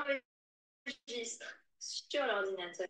J'enregistre sur l'ordinateur.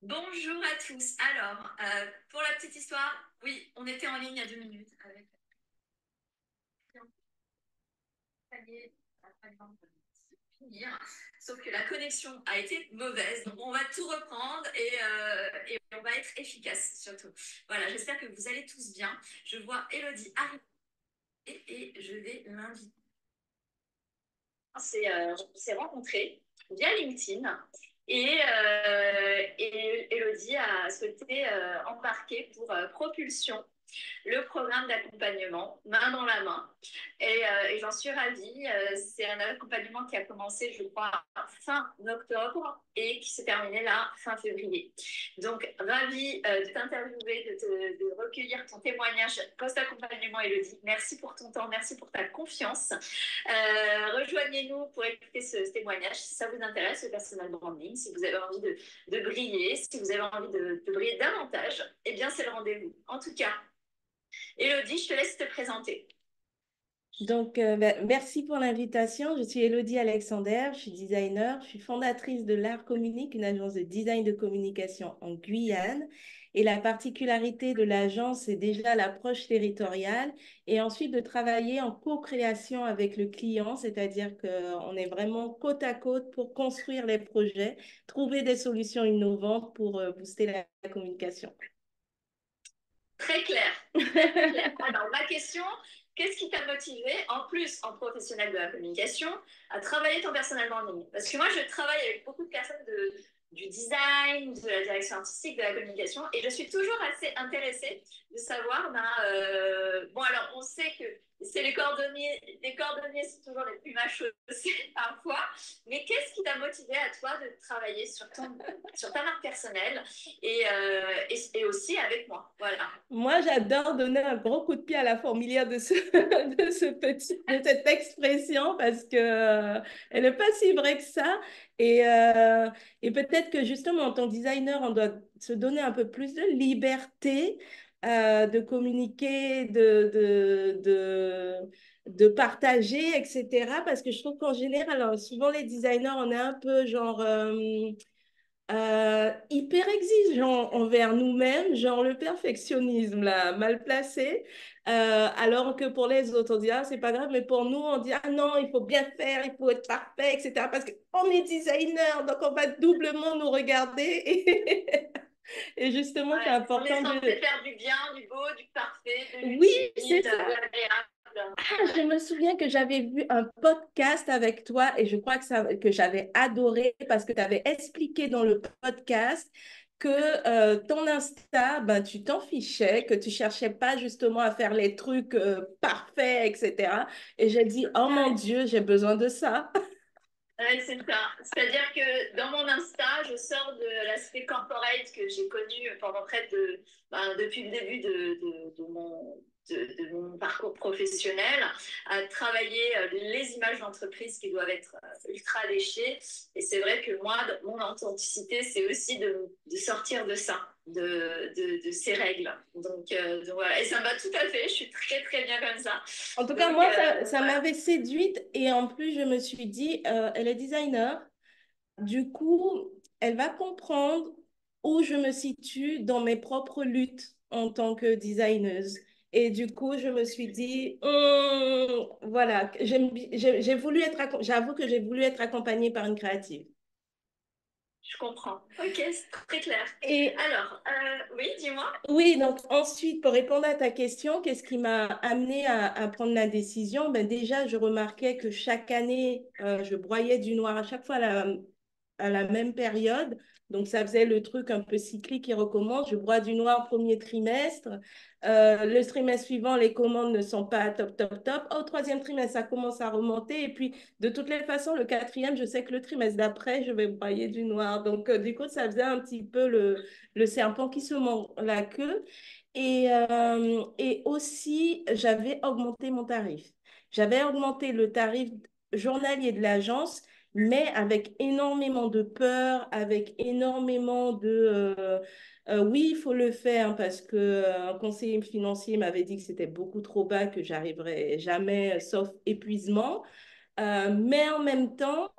Bonjour à tous. Alors, pour la petite histoire, oui, on était en ligne il y a 2 minutes avec ça y est, ça va pas finir. Sauf que la connexion a été mauvaise. Donc, on va tout reprendre et on va être efficace surtout. Voilà, j'espère que vous allez tous bien. Je vois Elodie arriver et je vais l'inviter. On s'est rencontrés via LinkedIn et Elodie a souhaité embarquer pour Propulsion, le programme d'accompagnement main dans la main. Et j'en suis ravie. C'est un accompagnement qui a commencé, je crois, fin octobre et qui s'est terminé là, fin février. Donc, ravie de t'interviewer, de recueillir ton témoignage post-accompagnement, Elodie. Merci pour ton temps, merci pour ta confiance. Rejoignez-nous pour écouter ce témoignage si ça vous intéresse, le personal branding, si vous avez envie de briller, si vous avez envie de briller davantage, eh bien, c'est le rendez-vous. En tout cas, Elodie, je te laisse te présenter. Donc, merci pour l'invitation. Je suis Elodie Alexander, je suis designer, je suis fondatrice de l'Art Communique, une agence de design de communication en Guyane. Et la particularité de l'agence, c'est déjà l'approche territoriale et ensuite de travailler en co-création avec le client, c'est-à-dire qu'on est vraiment côte à côte pour construire les projets, trouver des solutions innovantes pour booster la communication. Très clair, très clair. Alors, ma question, qu'est-ce qui t'a motivé, en plus en professionnel de la communication, à travailler ton personal branding? Parce que moi, je travaille avec beaucoup de personnes du design, de la direction artistique, de la communication, et je suis toujours assez intéressée de savoir, bon, alors, on sait que c'est les cordonniers sont toujours les plus mal chaussés parfois, mais qu'est-ce qui t'a motivé à toi de travailler sur ta marque personnelle et aussi avec moi? Voilà. Moi, j'adore donner un gros coup de pied à la fourmilière de cette expression parce que elle n'est pas si vraie que ça. Et peut-être que justement, en tant que designer, on doit se donner un peu plus de liberté de communiquer, de partager, etc. Parce que je trouve qu'en général, alors, souvent les designers, on est un peu genre hyper exigeant envers nous-mêmes, genre le perfectionnisme là, mal placé, alors que pour les autres, on dit ah, c'est pas grave, mais pour nous, on dit ah non, il faut bien faire, il faut être parfait, etc. Parce qu'on est designer, donc on va doublement nous regarder et justement, c'est Ouais, on est important de... censé faire du bien, du beau, du parfait, de Oui, l'utile, c'est de ça. l'agréable. Ah, je me souviens que j'avais vu un podcast avec toi et je crois que j'avais adoré parce que tu avais expliqué dans le podcast que ton Insta, ben, tu t'en fichais, que tu cherchais pas justement à faire les trucs parfaits, etc. Et j'ai dit, oh mon Dieu, j'ai besoin de ça. Ouais, c'est ça. C'est-à-dire que dans mon Insta, je sors de l'aspect corporate que j'ai connu pendant depuis le début de mon parcours professionnel, à travailler les images d'entreprise qui doivent être ultra léchées. Et c'est vrai que moi, mon authenticité, c'est aussi de sortir de ça, de ces règles. Donc voilà, et ça me va tout à fait. Je suis très, très bien comme ça. En tout cas, Donc moi, ça voilà. m'avait séduite et en plus, je me suis dit, elle est designer. Du coup, elle va comprendre où je me situe dans mes propres luttes en tant que designeuse. Et du coup, je me suis dit, voilà, j'ai voulu j'avoue que j'ai voulu être accompagnée par une créative. Je comprends. Ok, c'est très clair. Et Alors, oui, dis-moi. oui, donc ensuite, pour répondre à ta question, qu'est-ce qui m'a amené à prendre la décision? Ben déjà, je remarquais que chaque année, je broyais du noir à chaque fois à la même période. Donc, ça faisait le truc un peu cyclique qui recommence. Je broie du noir premier trimestre. Le trimestre suivant, les commandes ne sont pas top, top, top. Au troisième trimestre, ça commence à remonter. Et puis, de toutes les façons, le quatrième, je sais que le trimestre d'après, je vais broyer du noir. Donc, du coup, ça faisait un petit peu le serpent qui se mord la queue. Et aussi, j'avais augmenté mon tarif. J'avais augmenté le tarif journalier de l'agence, mais avec énormément de peur, avec énormément oui, il faut le faire parce que un conseiller financier m'avait dit que c'était beaucoup trop bas, que j'arriverais jamais, sauf épuisement. Mais en même temps,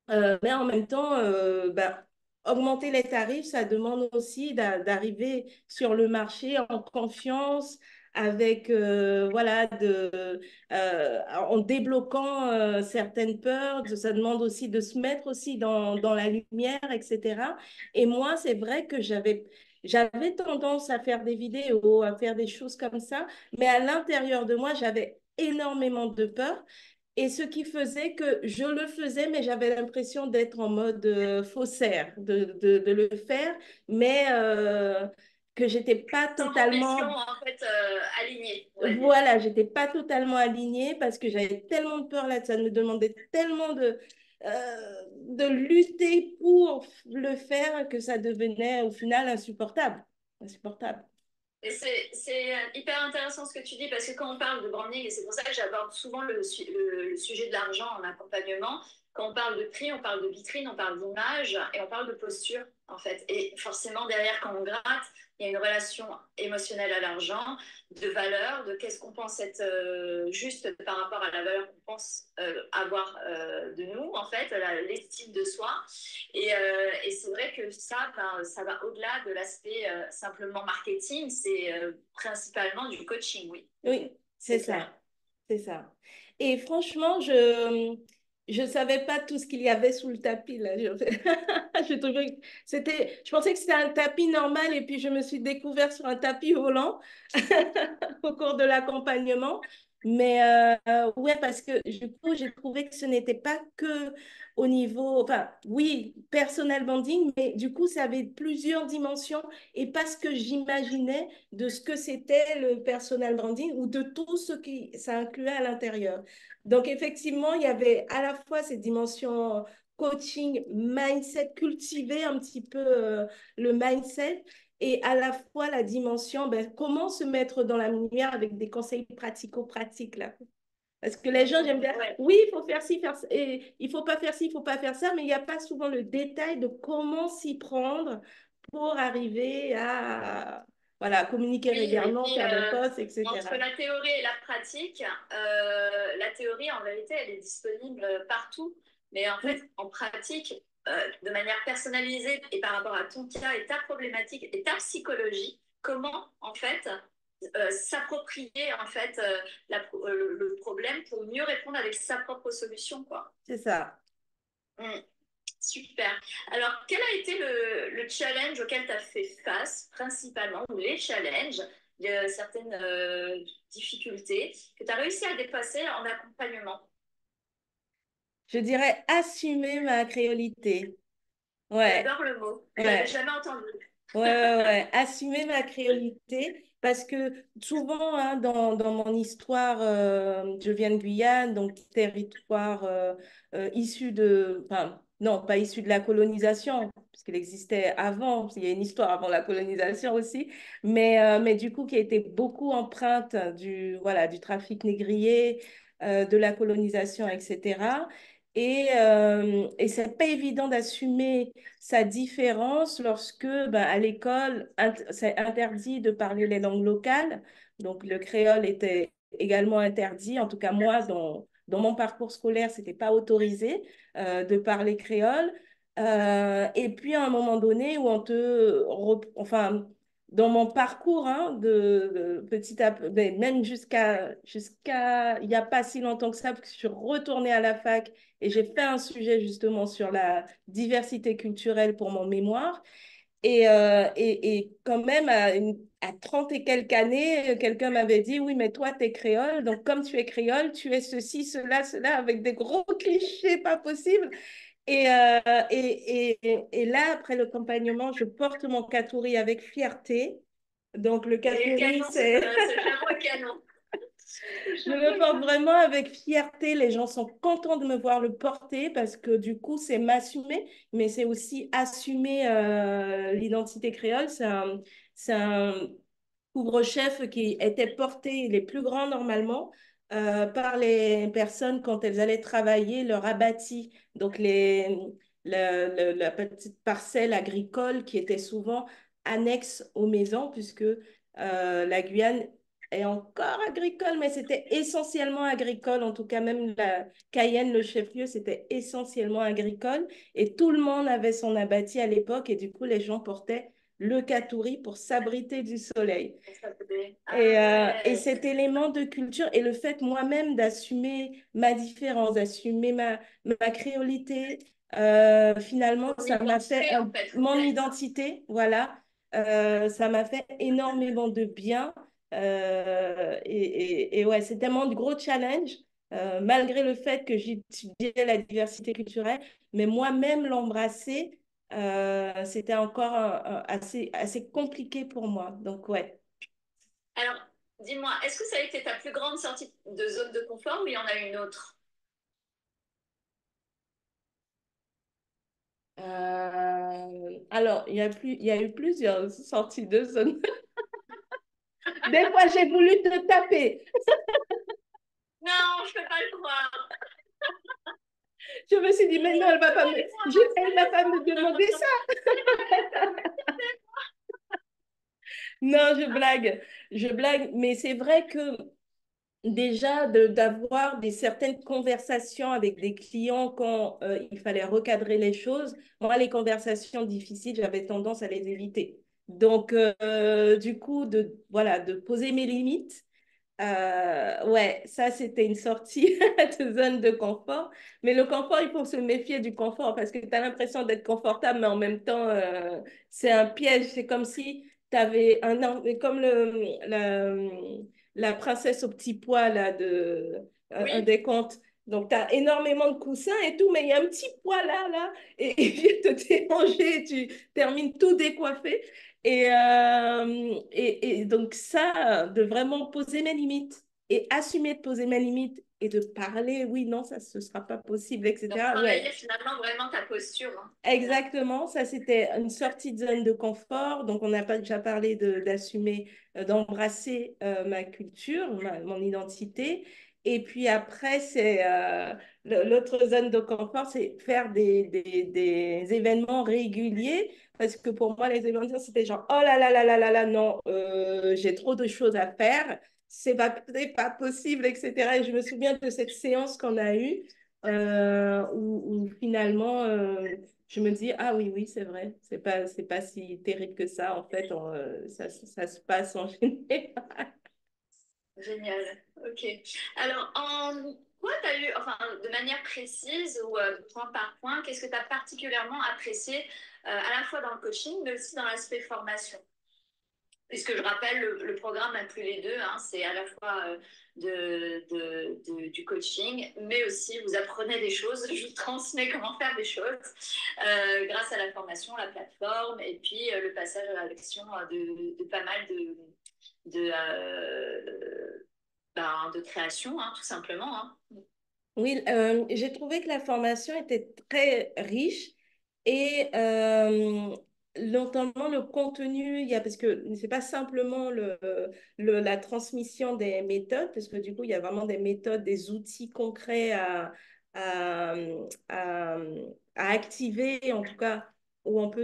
ben, augmenter les tarifs, ça demande aussi d'arriver sur le marché en confiance, avec, voilà, en débloquant certaines peurs. Ça demande aussi de se mettre aussi dans la lumière, etc. Et moi, c'est vrai que j'avais tendance à faire des vidéos, à faire des choses comme ça, mais à l'intérieur de moi, j'avais énormément de peur. Et ce qui faisait que je le faisais, mais j'avais l'impression d'être en mode faussaire, de le faire, mais que j'étais pas Sans ambition, totalement, en fait, alignée, on va dire. voilà, j'étais pas totalement alignée parce que j'avais tellement de peur là, ça me demandait tellement de lutter pour le faire que ça devenait au final insupportable. Insupportable. Et c'est hyper intéressant ce que tu dis parce que quand on parle de branding, et c'est pour ça que j'aborde souvent le sujet de l'argent en accompagnement, quand on parle de prix, on parle de vitrine, on parle d'image et on parle de posture en fait. Et forcément derrière quand on gratte, il y a une relation émotionnelle à l'argent, de valeur, de qu'est-ce qu'on pense être juste par rapport à la valeur qu'on pense avoir de nous en fait, l'estime de soi. Et c'est vrai que ça, ben, ça va au-delà de l'aspect simplement marketing, c'est principalement du coaching, oui. Oui, c'est C'est clair. ça. C'est ça. Et franchement, je savais pas tout ce qu'il y avait sous le tapis là. Je trouvais que je pensais que c'était un tapis normal et puis je me suis découvert sur un tapis volant au cours de l'accompagnement. Mais ouais, parce que du coup, j'ai trouvé que ce n'était pas que au niveau, enfin, oui, personal branding, mais du coup, ça avait plusieurs dimensions et pas ce que j'imaginais de ce que c'était le personal branding ou de tout ce qui ça incluait à l'intérieur. Donc, effectivement, il y avait à la fois cette dimension coaching, mindset, cultiver un petit peu le mindset et à la fois la dimension, ben, comment se mettre dans la lumière avec des conseils pratico-pratiques là. Parce que les gens, j'aime bien, Ouais. oui, il faut faire ci, faire ça, et il faut pas faire ci, il faut pas faire ça, mais il n'y a pas souvent le détail de comment s'y prendre pour arriver à, voilà, communiquer Oui, et régulièrement, puis faire des posts, entre etc. la théorie et la pratique, la théorie en vérité elle est disponible partout, mais en fait Oui, en pratique, de manière personnalisée et par rapport à ton cas et ta problématique et ta psychologie, comment en fait s'approprier en fait le problème pour mieux répondre avec sa propre solution quoi. c'est ça. Mm. Super. Alors, quel a été le challenge auquel tu as fait face, principalement, ou les challenges, certaines difficultés que tu as réussi à dépasser en accompagnement? Je dirais assumer ma créolité. Ouais, J'adore le mot. Je l'avais ouais. jamais entendu. Ouais, ouais, ouais. Assumer ma créolité parce que souvent, hein, dans mon histoire, je viens de Guyane, donc territoire issu de, enfin, non, pas issu de la colonisation, parce qu'il existait avant, il y a une histoire avant la colonisation aussi, mais du coup, qui a été beaucoup empreinte voilà, du trafic négrier, de la colonisation, etc. Et c'est pas évident d'assumer sa différence lorsque, ben, à l'école, c'est interdit de parler les langues locales. Donc, le créole était également interdit. En tout cas, moi, dans mon parcours scolaire, c'était pas autorisé de parler créole. Et puis, à un moment donné, où on enfin, dans mon parcours, hein, de petit à petit, même jusqu'à il n'y a pas si longtemps que ça, parce que je suis retournée à la fac et j'ai fait un sujet justement sur la diversité culturelle pour mon mémoire. Et quand même, à 30 et quelques années, quelqu'un m'avait dit, oui, mais toi, tu es créole, donc comme tu es créole, tu es ceci, cela, cela, avec des gros clichés pas possibles. Et là, après l'accompagnement, je porte mon katuri avec fierté. Donc, le Et le katuri, canon, c'est ce chapeau canon. Le je chapeau le porte canon. vraiment avec fierté. Les gens sont contents de me voir le porter parce que du coup, c'est m'assumer, mais c'est aussi assumer l'identité créole. C'est un couvre-chef qui était porté, les plus grands normalement, par les personnes quand elles allaient travailler leur abatis. Donc, la petite parcelle agricole qui était souvent annexe aux maisons, puisque la Guyane est encore agricole, mais c'était essentiellement agricole. En tout cas, même la Cayenne, le chef-lieu, c'était essentiellement agricole. Et tout le monde avait son abatis à l'époque. Et du coup, les gens portaient le katouri pour s'abriter du soleil. Ah Et ouais. cet élément de culture et le fait moi-même d'assumer ma différence, d'assumer ma créolité, finalement, Ton ça m'a fait identité, en fait, mon complète. identité, voilà. Ça m'a fait énormément de bien. Et ouais, c'est tellement de gros challenge, malgré le fait que j'étudiais la diversité culturelle, mais moi-même l'embrasser, c'était encore assez compliqué pour moi. Donc, ouais. Alors, dis-moi, est-ce que ça a été ta plus grande sortie de zone de confort ou il y en a une autre? Alors, il y a eu plusieurs sorties de zone. Des fois, j'ai voulu te taper. Non, je peux pas le croire. Je me suis dit, mais non, elle va pas me demander ça. Non, je blague. Je blague. Mais c'est vrai que déjà, d'avoir certaines conversations avec des clients quand il fallait recadrer les choses, moi, les conversations difficiles, j'avais tendance à les éviter. Donc, du coup, voilà, de poser mes limites. Ouais, ça c'était une sortie de zone de confort. Mais le confort, il faut se méfier du confort parce que tu as l'impression d'être confortable, mais en même temps, c'est un piège. C'est comme si tu avais comme la princesse au petit pois là, un Oui, des contes. Donc, tu as énormément de coussins et tout, mais il y a un petit pois là, et il vient te déranger et tu termines tout décoiffé. Et donc ça, de vraiment poser mes limites et assumer de poser mes limites et de parler, oui, non, ça, ce ne sera pas possible, donc etc. travailler Ouais, finalement vraiment ta posture, hein, au final. exactement. Ça, c'était une sortie de zone de confort. Donc, on n'a pas déjà parlé d'assumer, d'embrasser ma culture, mon identité. Et puis après, c'est l'autre zone de confort, c'est faire des événements réguliers. Parce que pour moi, les événements, c'était genre, oh là là là là là là, non, j'ai trop de choses à faire. C'est pas possible, etc. Et je me souviens de cette séance qu'on a eue où finalement, je me dis, ah oui, oui, c'est vrai, c'est pas si terrible que ça, en fait, ça se passe en général. Génial. Ok. Alors, en quoi tu as eu, enfin, de manière précise ou point par point, qu'est-ce que tu as particulièrement apprécié à la fois dans le coaching, mais aussi dans l'aspect formation? Puisque je rappelle, le programme inclut les deux, hein, c'est à la fois du coaching, mais aussi vous apprenez des choses, je vous transmets comment faire des choses grâce à la formation, la plateforme, et puis le passage à l'action de pas mal de création, hein, tout simplement. Hein. Oui, j'ai trouvé que la formation était très riche et notamment le contenu, parce que c'est pas simplement la transmission des méthodes, parce que du coup, il y a vraiment des méthodes, des outils concrets à, à, à activer, en tout cas, où on peut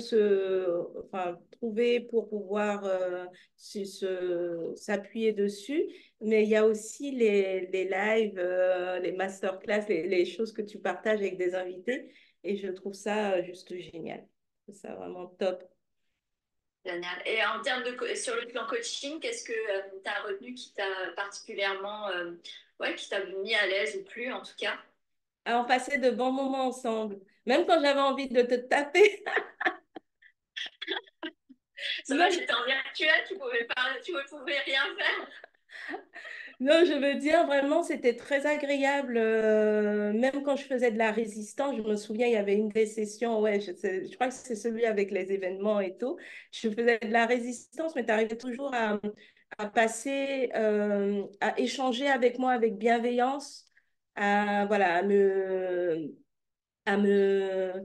enfin, trouver pour pouvoir s'appuyer dessus. Mais il y a aussi les lives, les masterclass, les choses que tu partages avec des invités. Et je trouve ça juste génial. Je trouve ça vraiment top. Génial. Et en termes sur le plan coaching, qu'est-ce que tu as retenu qui t'a particulièrement, ouais, qui t'a mis à l'aise ou plus en tout cas? Ah, on passait de bons moments ensemble. Même quand j'avais envie de te taper. Ça va, Non, j'étais en virtuel, tu pouvais pas, tu pouvais rien faire. Non, je veux dire, vraiment, c'était très agréable. Même quand je faisais de la résistance, je me souviens, il y avait une des sessions, ouais, je crois que c'est celui avec les événements et tout. Je faisais de la résistance, mais tu arrivais toujours à passer, à échanger avec moi avec bienveillance, voilà, à me, à T'aider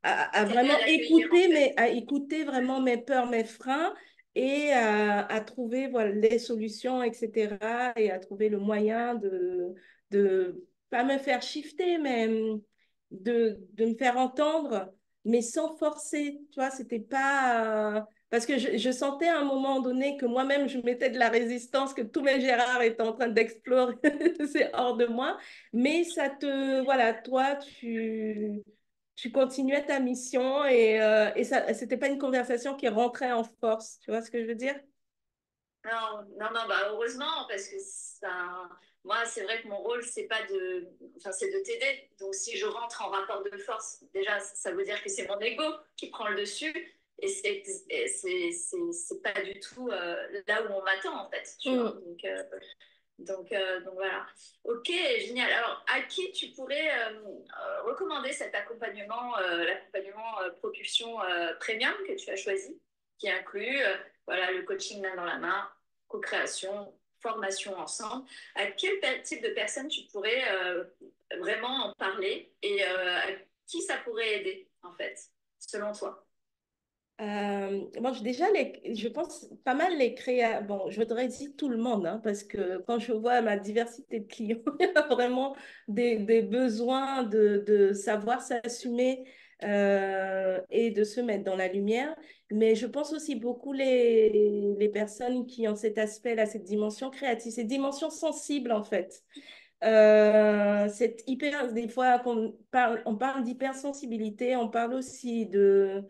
à vraiment l'accueillir en écouter, fait. mais à écouter vraiment mes peurs, mes freins et à trouver voilà, les solutions, etc. Et à trouver le moyen de pas me faire shifter, mais de me faire entendre, mais sans forcer. Tu vois, c'était pas. Parce que je sentais à un moment donné que moi-même, je mettais de la résistance, que tous mes Gérards étaient en train d'explorer, c'est hors de moi. Mais ça te, voilà, toi, tu continuais ta mission et ça, c'était pas une conversation qui rentrait en force. Tu vois ce que je veux dire? Non, non, non, bah heureusement, parce que ça, moi, c'est vrai que mon rôle, c'est pas de, enfin, c'est de t'aider. Donc, si je rentre en rapport de force, déjà, ça veut dire que c'est mon ego qui prend le dessus, et c'est pas du tout là où on m'attend, en fait, tu vois. Mm. Donc voilà. Ok, génial. Alors, à qui tu pourrais recommander cet accompagnement, l'accompagnement propulsion premium que tu as choisi, qui inclut voilà, le coaching main dans la main, co-création, formation ensemble. À quel type de personne tu pourrais vraiment en parler et à qui ça pourrait aider, en fait, selon toi? Bon, déjà, je pense pas mal les créa. Bon, je voudrais dire tout le monde, hein, parce que quand je vois ma diversité de clients, il y a vraiment des besoins de savoir s'assumer et de se mettre dans la lumière. Mais je pense aussi beaucoup les personnes qui ont cet aspect-là, cette dimension créative, cette dimension sensible, en fait. Des fois, on parle d'hypersensibilité, on parle aussi de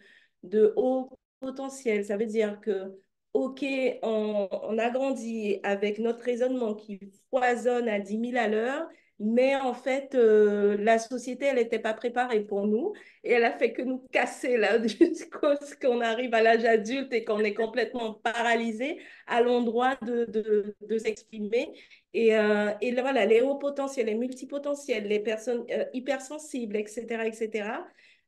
haut potentiel. Ça veut dire que, OK, on a grandi avec notre raisonnement qui foisonne à 10 000 à l'heure, mais en fait, la société, elle n'était pas préparée pour nous et elle a fait que nous casser là jusqu'à ce qu'on arrive à l'âge adulte et qu'on est complètement paralysé à l'endroit de s'exprimer. Et là, voilà, les hauts potentiels, les multipotentiels, les personnes hypersensibles, etc., etc.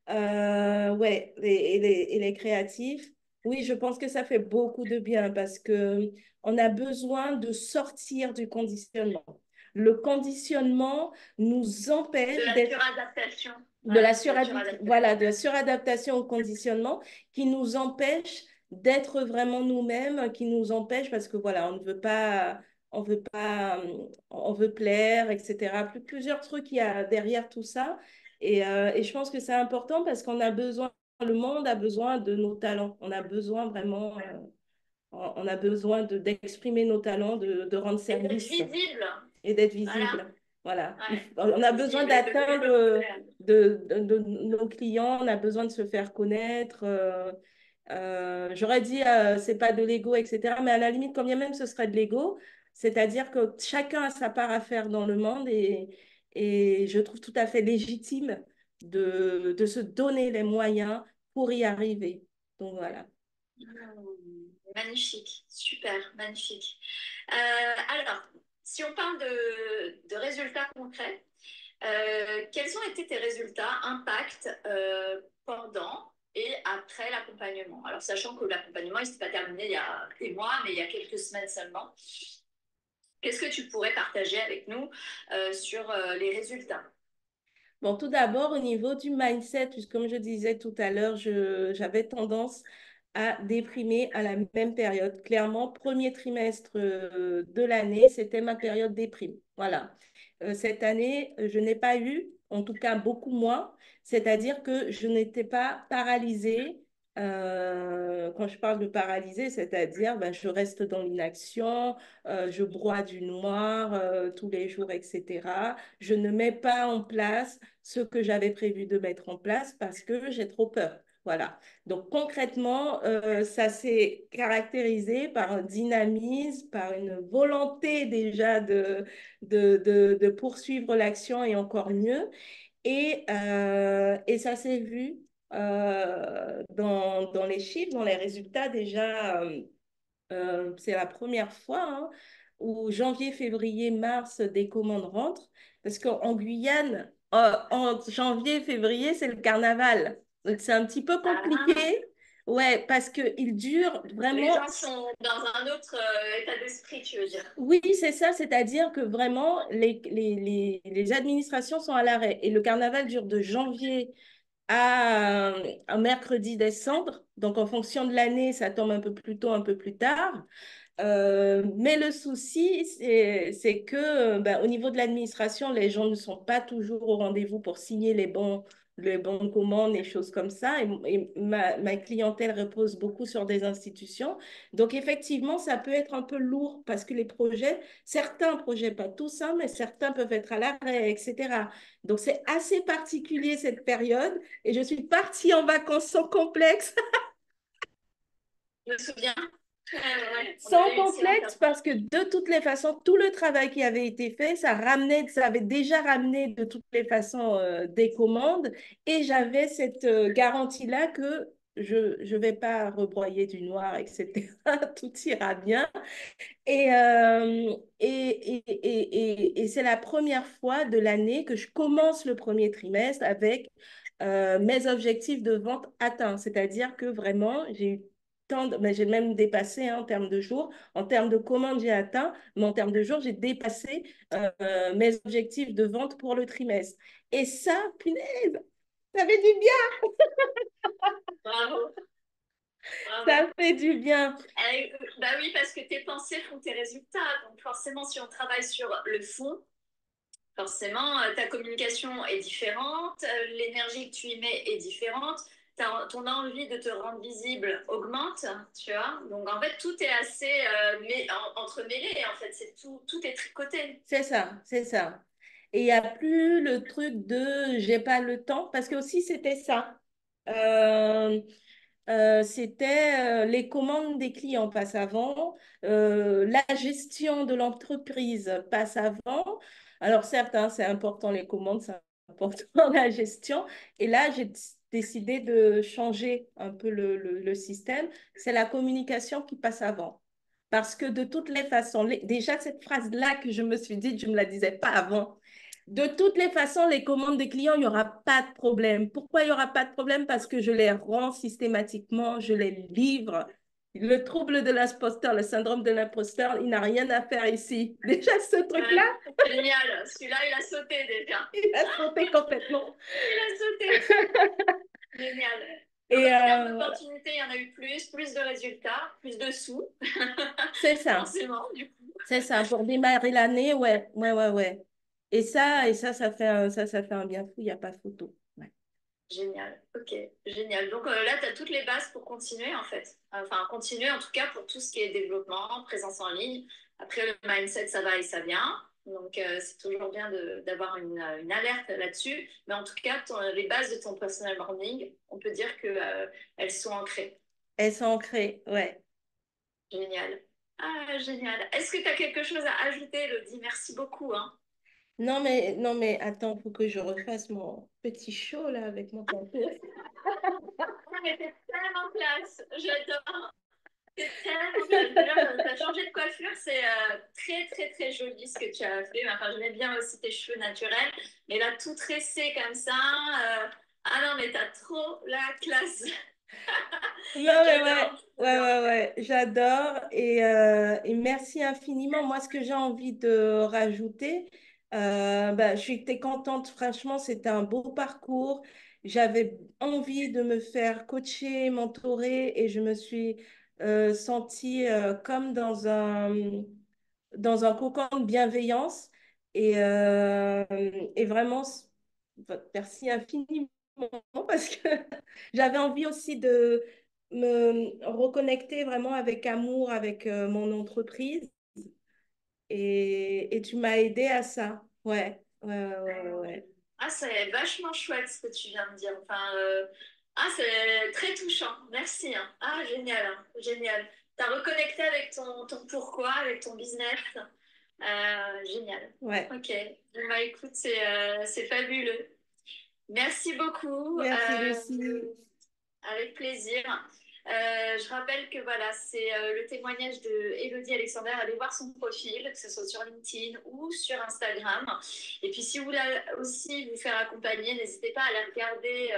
Ouais, et les créatifs, oui, je pense que ça fait beaucoup de bien parce que on a besoin de sortir du conditionnement. Le conditionnement nous De empêche la d'être suradaptation. de Ouais, la de la suradaptation. voilà, de la suradaptation au conditionnement qui nous empêche d'être vraiment nous-mêmes, qui nous empêche parce que voilà, on veut plaire, etc. Plusieurs trucs il y a derrière tout ça. Et je pense que c'est important parce qu'on a besoin, le monde a besoin de nos talents. On a besoin vraiment, on a besoin d'exprimer nos talents, de rendre Et d'être service visible. et d'être Voilà. visible. Voilà. Ouais, On d'être a besoin visible et de d'atteindre développer. de nos clients, on a besoin de se faire connaître. J'aurais dit, c'est pas de l'ego, etc. Mais à la limite, quand bien même ce serait de l'ego, c'est-à-dire que chacun a sa part à faire dans le monde et je trouve tout à fait légitime de se donner les moyens pour y arriver. Donc voilà. Magnifique, super, magnifique. Alors, si on parle de résultats concrets, quels ont été tes résultats, impact pendant et après l'accompagnement? Alors, sachant que l'accompagnement, il ne s'est pas terminé il y a des mois, mais il y a quelques semaines seulement. Qu'est-ce que tu pourrais partager avec nous sur les résultats? Bon, tout d'abord, au niveau du mindset, puisque comme je disais tout à l'heure, j'avais tendance à déprimer à la même période. Clairement, premier trimestre de l'année, c'était ma période déprime. Voilà. Cette année, je n'ai pas eu, en tout cas beaucoup moins, c'est-à-dire que je n'étais pas paralysée. Quand je parle de paralysée, c'est-à-dire ben, je reste dans l'inaction, je broie du noir tous les jours, etc. Je ne mets pas en place ce que j'avais prévu de mettre en place parce que j'ai trop peur. Voilà. Donc concrètement, ça s'est caractérisé par un dynamisme, par une volonté déjà de poursuivre l'action et encore mieux. Et ça s'est vu dans les chiffres, dans les résultats déjà. C'est la première fois hein, où janvier, février, mars, des commandes rentrent. Parce qu'en Guyane, en janvier, février, c'est le carnaval. Donc, c'est un petit peu compliqué. Ah, Ouais, parce qu'il dure les vraiment. gens sont dans un autre état d'esprit, tu veux dire. Oui, c'est ça, c'est-à-dire que vraiment, les administrations sont à l'arrêt. Et le carnaval dure de janvier à un mercredi décembre. Donc, en fonction de l'année, ça tombe un peu plus tôt, un peu plus tard. Mais le souci, c'est que ben, au niveau de l'administration, les gens ne sont pas toujours au rendez-vous pour signer les bons de commande, les choses comme ça. Et ma clientèle repose beaucoup sur des institutions. Donc, effectivement, ça peut être un peu lourd parce que les projets, certains projets, pas tous, hein, mais certains peuvent être à l'arrêt, etc. Donc, c'est assez particulier cette période. Et je suis partie en vacances sans complexe. Je me souviens. Ouais, on Sans avait eu une séance complexe, parce que de toutes les façons, tout le travail qui avait été fait, ça avait déjà ramené de toutes les façons des commandes et j'avais cette garantie-là que je vais pas rebroyer du noir, etc. Tout ira bien. Et c'est la première fois de l'année que je commence le premier trimestre avec mes objectifs de vente atteints. C'est-à-dire que vraiment, j'ai eu mais j'ai même dépassé hein, en termes de jours. En termes de commandes, j'ai atteint, mais en termes de jours, j'ai dépassé mes objectifs de vente pour le trimestre. Et ça, punaise, ça fait du bien. Bravo, bravo. Ça fait du bien. Bah oui, parce que tes pensées font tes résultats. Donc forcément, si on travaille sur le fond, forcément, ta communication est différente, l'énergie que tu y mets est différente, ton envie de te rendre visible augmente, tu vois. Donc en fait, tout est assez entremêlé, en fait, c'est tout est tricoté. C'est ça, c'est ça. Et il n'y a plus le truc de j'ai pas le temps, parce que aussi c'était ça. Euh, c'était les commandes des clients passent avant, la gestion de l'entreprise passe avant. Alors certes, hein, c'est important les commandes, c'est important la gestion. Et là, j'ai décidé de changer un peu le système. C'est la communication qui passe avant. Parce que de toutes les façons, déjà cette phrase-là que je me suis dite, je ne me la disais pas avant. De toutes les façons, les commandes des clients, il n'y aura pas de problème. Pourquoi il n'y aura pas de problème? Parce que je les rends systématiquement, je les livre. Le trouble de l'imposteur, le syndrome de l'imposteur, il n'a rien à faire ici. Déjà, ce truc-là, Ouais, génial, celui-là, il a sauté déjà. il a sauté complètement. Il a sauté. Génial. Donc, Et en termes voilà. d'opportunités, il y en a eu plus de résultats, plus de sous, C'est ça. forcément, du coup. C'est ça. Pour démarrer l'année, ouais, ouais, ouais, ouais. Ça fait un bien fou, il n'y a pas photo. Ouais. Génial, ok, génial. Donc là, tu as toutes les bases pour continuer en fait. Enfin, continuer en tout cas pour tout ce qui est développement, présence en ligne. Après, le mindset, ça va et ça vient. Donc, c'est toujours bien d'avoir une alerte là-dessus. Mais en tout cas, les bases de ton personal branding, on peut dire qu'elles elles sont ancrées. Elles sont ancrées, ouais. Génial. Ah, génial. Est-ce que tu as quelque chose à ajouter, Elodie? Merci beaucoup, hein. Non, mais attends, il faut que je refasse mon petit show là avec mon tatou. Ah, mais t'es tellement classe. J'adore. C'est tellement classe. Déjà, tu as changé de coiffure. C'est très, très, très joli ce que tu as fait. Enfin, j'aimais bien aussi tes cheveux naturels. Mais là, tout tressé comme ça. Ah non, mais t'as trop la classe. Non, mais ouais, J'adore. ouais, J'adore. ouais, ouais, j'adore et merci infiniment. Moi, ce que j'ai envie de rajouter, bah, j'étais contente, franchement, c'était un beau parcours. J'avais envie de me faire coacher, mentorer et je me suis sentie comme dans un cocon de bienveillance et vraiment, merci infiniment parce que j'avais envie aussi de me reconnecter vraiment avec amour avec mon entreprise et tu m'as aidé à ça. Ouais, ouais, ouais, ouais, ouais. Ah, c'est vachement chouette ce que tu viens de dire. Enfin, ah, c'est très touchant. Merci, hein. Ah, génial, hein. Génial. Tu as reconnecté avec ton pourquoi, avec ton business. Génial. Ouais. Ok. Bon, bah, écoute, c'est fabuleux. Merci beaucoup. Merci Lucie. Avec plaisir. Je rappelle que voilà, c'est le témoignage de Élodie Alexander. Allez voir son profil, que ce soit sur LinkedIn ou sur Instagram. Et puis, si vous voulez aussi vous faire accompagner, n'hésitez pas à aller regarder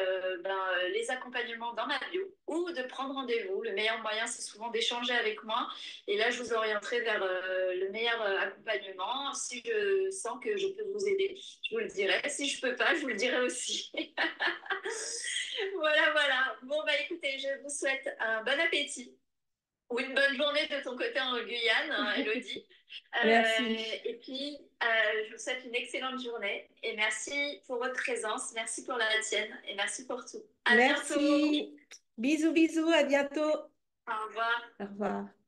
les accompagnements dans ma bio ou de prendre rendez-vous. Le meilleur moyen, c'est souvent d'échanger avec moi. Et là, je vous orienterai vers le meilleur accompagnement. Si je sens que je peux vous aider, je vous le dirai. Si je peux pas, je vous le dirai aussi. Voilà, voilà. Bon, bah écoutez, je vous souhaite un bon appétit ou une bonne journée de ton côté en Guyane, hein, Elodie. Merci. Et puis, je vous souhaite une excellente journée et merci pour votre présence, merci pour la tienne et merci pour tout. À bientôt. Merci. Bisous, bisous, à bientôt. Au revoir. Au revoir.